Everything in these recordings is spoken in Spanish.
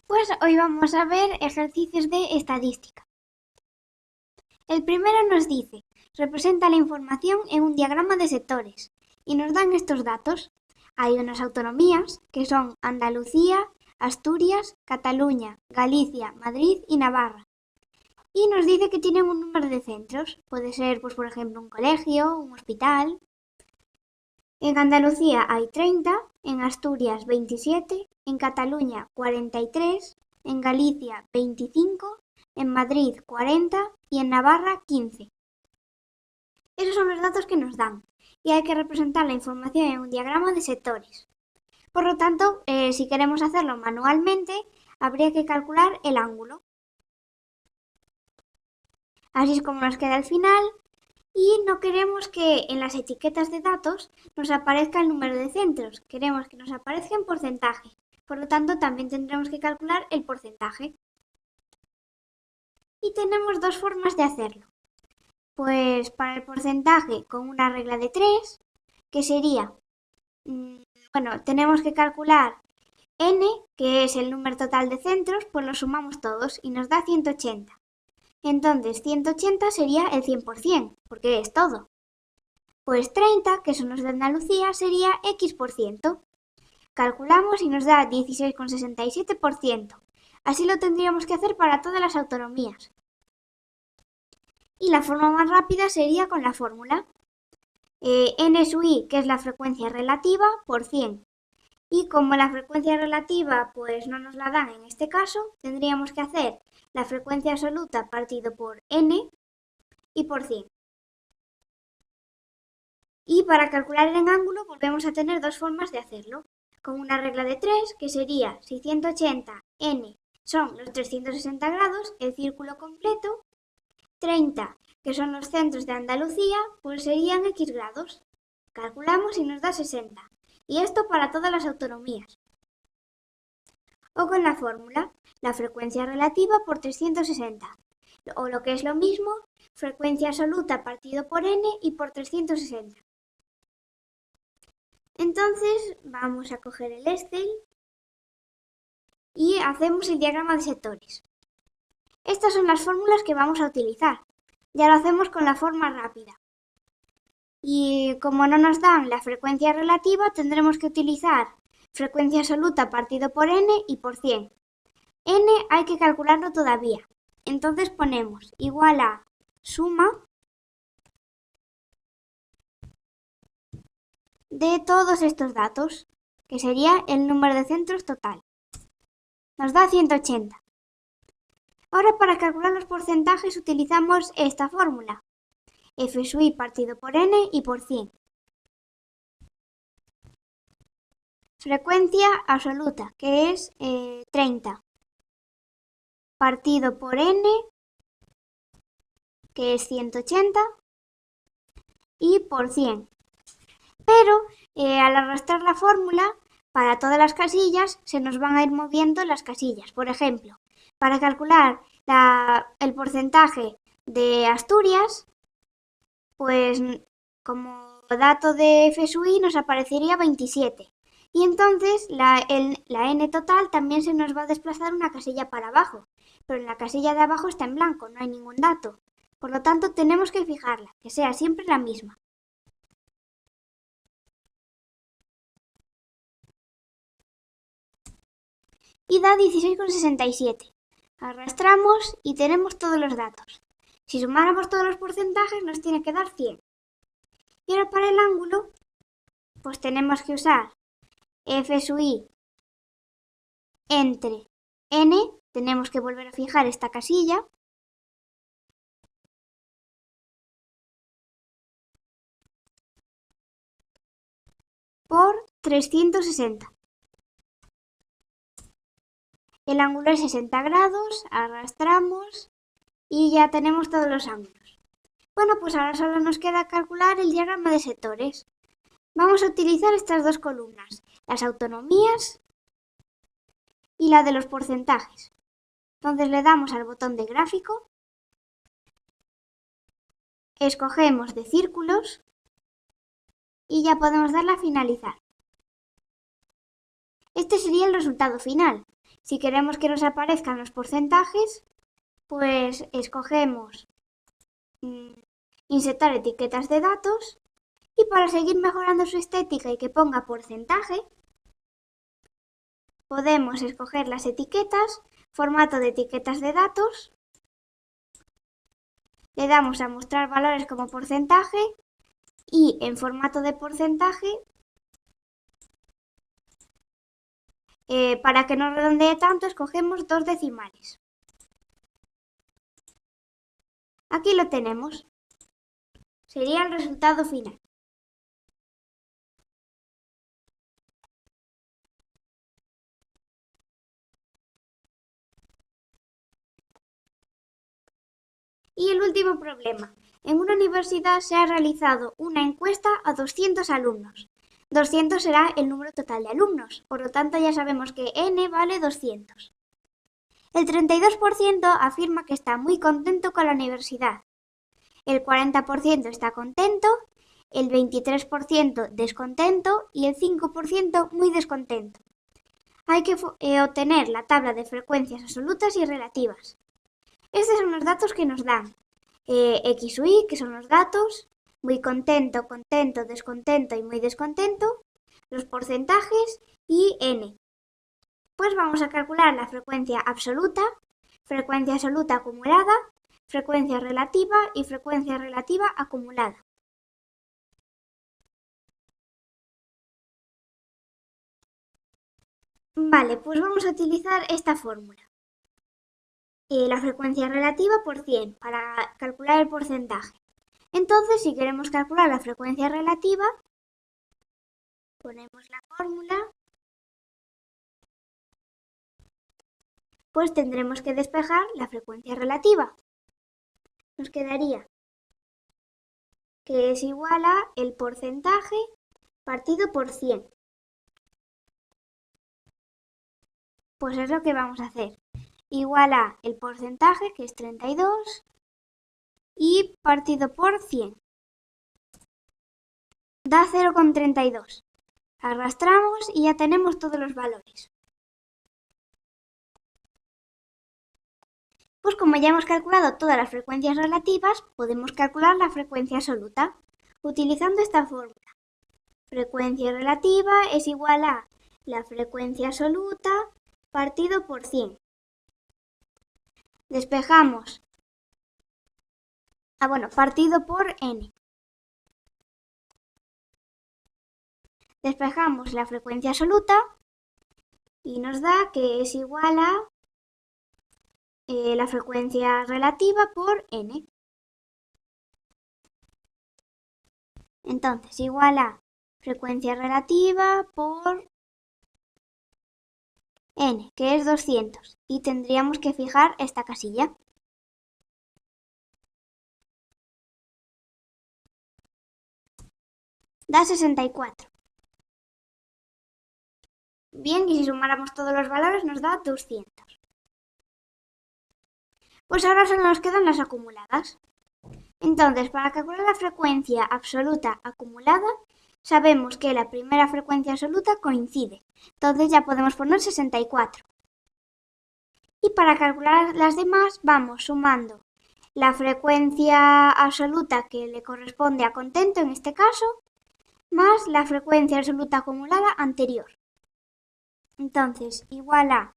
Pues hoy vamos a ver ejercicios de estadística. El primero nos dice, representa la información en un diagrama de sectores y nos dan estos datos. Hay unas autonomías que son Andalucía, Asturias, Cataluña, Galicia, Madrid y Navarra. Y nos dice que tienen un número de centros. Puede ser, pues por ejemplo, un colegio, un hospital. En Andalucía hay 30, en Asturias 27, en Cataluña 43, en Galicia 25, en Madrid 40 y en Navarra 15. Esos son los datos que nos dan y hay que representar la información en un diagrama de sectores. Por lo tanto, si queremos hacerlo manualmente, habría que calcular el ángulo. Así es como nos queda al final. Y no queremos que en las etiquetas de datos nos aparezca el número de centros, queremos que nos aparezca en porcentaje. Por lo tanto, también tendremos que calcular el porcentaje. Y tenemos dos formas de hacerlo. Pues para el porcentaje con una regla de 3, que sería, tenemos que calcular n, que es el número total de centros, pues lo sumamos todos y nos da 180. Entonces 180 sería el 100%, porque es todo. Pues 30, que son los de Andalucía, sería X%. Calculamos y nos da 16,67%. Así lo tendríamos que hacer para todas las autonomías. Y la forma más rápida sería con la fórmula. N sub i, que es la frecuencia relativa, por 100. Y como la frecuencia relativa pues no nos la dan en este caso, tendríamos que hacer la frecuencia absoluta partido por n y por 100. Y para calcular el ángulo volvemos a tener dos formas de hacerlo. Con una regla de 3, que sería 680 n son los 360 grados, el círculo completo. 30, que son los centros de Andalucía, pues serían x grados. Calculamos y nos da 60. Y esto para todas las autonomías. O con la fórmula, la frecuencia relativa por 360. O lo que es lo mismo, frecuencia absoluta partido por n y por 360. Entonces vamos a coger el Excel y hacemos el diagrama de sectores. Estas son las fórmulas que vamos a utilizar. Ya lo hacemos con la forma rápida. Y como no nos dan la frecuencia relativa, tendremos que utilizar frecuencia absoluta partido por n y por 100. N hay que calcularlo todavía. Entonces ponemos igual a suma de todos estos datos, que sería el número de centros total. Nos da 180. Ahora para calcular los porcentajes utilizamos esta fórmula. F sub i partido por n y por 100. Frecuencia absoluta, que es 30. Partido por n, que es 180. Y por 100. Pero al arrastrar la fórmula, para todas las casillas se nos van a ir moviendo las casillas. Por ejemplo, para calcular el porcentaje de Asturias, pues como dato de F sub i nos aparecería 27. Y entonces la n total también se nos va a desplazar una casilla para abajo. Pero en la casilla de abajo está en blanco, no hay ningún dato. Por lo tanto, tenemos que fijarla, que sea siempre la misma. Y da 16,67. Arrastramos y tenemos todos los datos. Si sumáramos todos los porcentajes nos tiene que dar 100. Y ahora para el ángulo, pues tenemos que usar F sub i entre n, tenemos que volver a fijar esta casilla. Por 360. El ángulo es 60 grados, arrastramos y ya tenemos todos los ángulos. Bueno, pues ahora solo nos queda calcular el diagrama de sectores. Vamos a utilizar estas dos columnas, las autonomías y la de los porcentajes. Entonces le damos al botón de gráfico, escogemos de círculos y ya podemos darle a finalizar. Este sería el resultado final. Si queremos que nos aparezcan los porcentajes, pues escogemos insertar etiquetas de datos y para seguir mejorando su estética y que ponga porcentaje, podemos escoger las etiquetas, formato de etiquetas de datos, le damos a mostrar valores como porcentaje y en formato de porcentaje, para que no redondee tanto, escogemos 2 decimales. Aquí lo tenemos. Sería el resultado final. Y el último problema. En una universidad se ha realizado una encuesta a 200 alumnos. 200 será el número total de alumnos, por lo tanto ya sabemos que n vale 200. El 32% afirma que está muy contento con la universidad. El 40% está contento, el 23% descontento y el 5% muy descontento. Hay que obtener la tabla de frecuencias absolutas y relativas. Estos son los datos que nos dan. X o Y, que son los datos, muy contento, contento, descontento y muy descontento, los porcentajes y n. Pues vamos a calcular la frecuencia absoluta acumulada, frecuencia relativa y frecuencia relativa acumulada. Vale, pues vamos a utilizar esta fórmula. La frecuencia relativa por 100 para calcular el porcentaje. Entonces, si queremos calcular la frecuencia relativa, ponemos la fórmula, pues tendremos que despejar la frecuencia relativa. Nos quedaría que es igual a el porcentaje partido por 100. Pues es lo que vamos a hacer. Igual a el porcentaje, que es 32, y partido por 100. Da 0,32. Arrastramos y ya tenemos todos los valores. Pues como ya hemos calculado todas las frecuencias relativas, podemos calcular la frecuencia absoluta utilizando esta fórmula. Frecuencia relativa es igual a la frecuencia absoluta partido por 100. Despejamos. Partido por n. Despejamos la frecuencia absoluta y nos da que es igual a la frecuencia relativa por n. Entonces, igual a frecuencia relativa por n, que es 200. Y tendríamos que fijar esta casilla. Da 64. Bien, y si sumáramos todos los valores nos da 200. Pues ahora solo nos quedan las acumuladas. Entonces, para calcular la frecuencia absoluta acumulada, sabemos que la primera frecuencia absoluta coincide. Entonces ya podemos poner 64. Y para calcular las demás vamos sumando la frecuencia absoluta que le corresponde a contento en este caso, más la frecuencia absoluta acumulada anterior. Entonces, igual a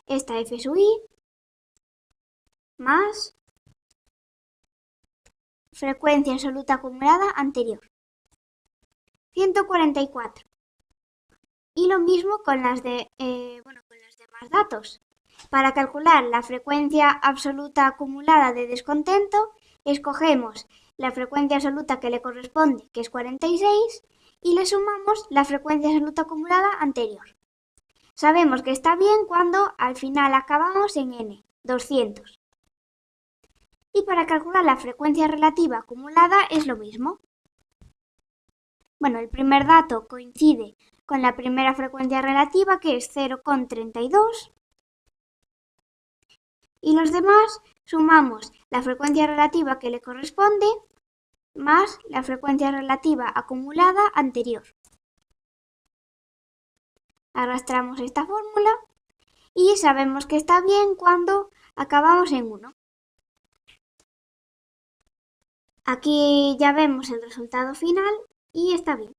esta f sub i más frecuencia absoluta acumulada anterior. 144. Y lo mismo con con los demás datos. Para calcular la frecuencia absoluta acumulada de descontento, escogemos la frecuencia absoluta que le corresponde, que es 46, y le sumamos la frecuencia absoluta acumulada anterior. Sabemos que está bien cuando al final acabamos en n, 200. Y para calcular la frecuencia relativa acumulada es lo mismo. El primer dato coincide con la primera frecuencia relativa, que es 0,32. Y los demás sumamos la frecuencia relativa que le corresponde más la frecuencia relativa acumulada anterior. Arrastramos esta fórmula y sabemos que está bien cuando acabamos en 1. Aquí ya vemos el resultado final y está bien.